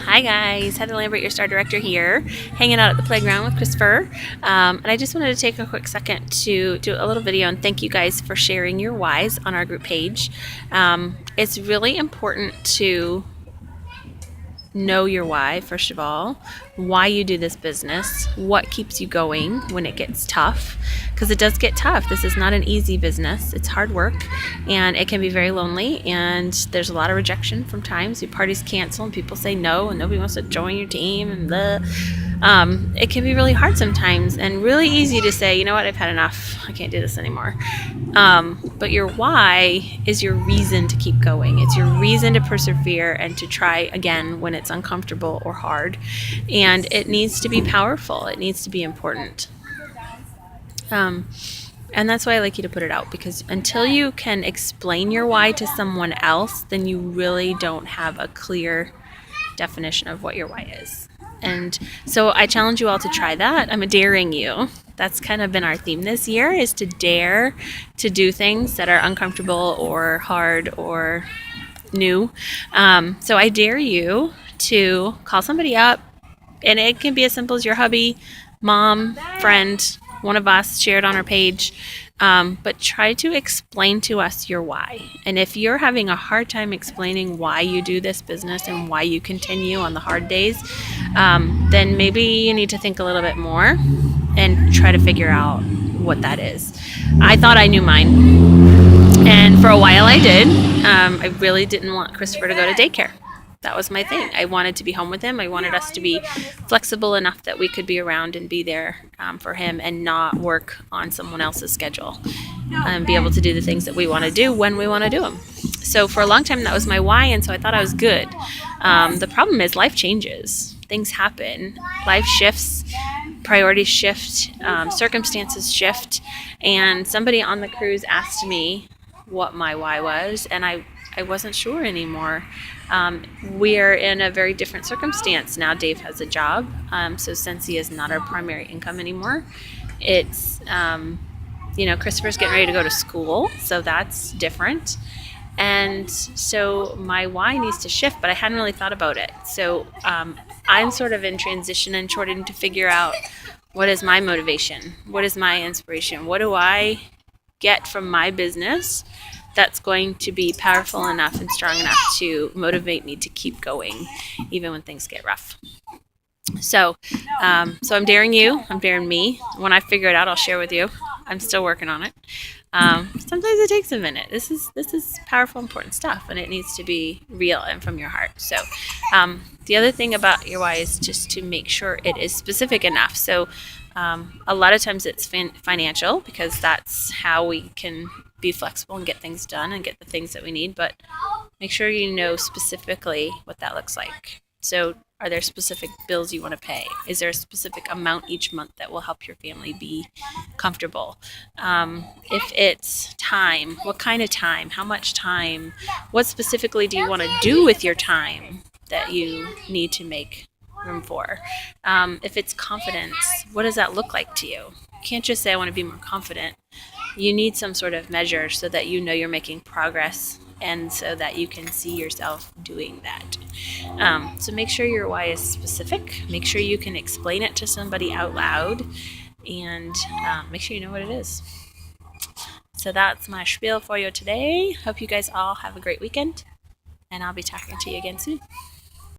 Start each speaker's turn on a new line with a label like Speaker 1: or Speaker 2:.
Speaker 1: Hi guys, Heather Lambert, your Star Director here, hanging out at the playground with Christopher. And I just wanted to take a quick second to do a little video and thank you guys for sharing your whys on our group page. It's really important to know your why, first of all, why you do this business, what keeps you going when it gets tough, because it does get tough. This is not an easy business. It's hard work and it can be very lonely, and there's a lot of rejection from times. Your parties cancel and people say no and nobody wants to join your team and blah. It can be really hard sometimes and really easy to say, you know what, I've had enough. I can't do this anymore. But your why is your reason to keep going. It's your reason to persevere and to try again when it's uncomfortable or hard. And it needs to be powerful. It needs to be important. And that's why I like you to put it out, because until you can explain your why to someone else, then you really don't have a clear definition of what your why is. And so I challenge you all to try that. I'm daring you. That's kind of been our theme this year, is to dare to do things that are uncomfortable or hard or new. So I dare you to call somebody up, and it can be as simple as your hubby, mom, friend, one of us shared on our page. But try to explain to us your why. And if you're having a hard time explaining why you do this business and why you continue on the hard days, then maybe you need to think a little bit more and try to figure out what that is. I thought I knew mine, and for a while I did. I really didn't want Christopher to go to daycare. That was my thing. I wanted to be home with him. I wanted us to be flexible enough that we could be around and be there for him and not work on someone else's schedule, and be able to do the things that we want to do when we want to do them. So for a long time that was my why, and so I thought I was good. The problem is life changes. Things happen. Life shifts. Priorities shift. Circumstances shift. And somebody on the cruise asked me what my why was, and I wasn't sure anymore. We're in a very different circumstance now. Dave has a job, so since he is not our primary income anymore, it's Christopher's getting ready to go to school, so that's different. And so my why needs to shift, but I hadn't really thought about it. So I'm sort of in transition and trying to figure out, what is my motivation? What is my inspiration? What do I get from my business that's going to be powerful enough and strong enough to motivate me to keep going even when things get rough? So I'm daring you. I'm daring me. When I figure it out, I'll share with you. I'm still working on it. Sometimes it takes a minute. This is powerful, important stuff, and it needs to be real and from your heart. So the other thing about your why is just to make sure it is specific enough. So a lot of times it's financial, because that's how we can be flexible and get things done and get the things that we need. But make sure you know specifically what that looks like. So are there specific bills you want to pay? Is there a specific amount each month that will help your family be comfortable? If it's time, what kind of time? How much time? What specifically do you want to do with your time that you need to make room for? If it's confidence, what does that look like to you? You can't just say, I want to be more confident. You need some sort of measure so that you know you're making progress, and so that you can see yourself doing that. So make sure your why is specific. Make sure you can explain it to somebody out loud, and make sure you know what it is. So that's my spiel for you today. Hope you guys all have a great weekend, and I'll be talking to you again soon.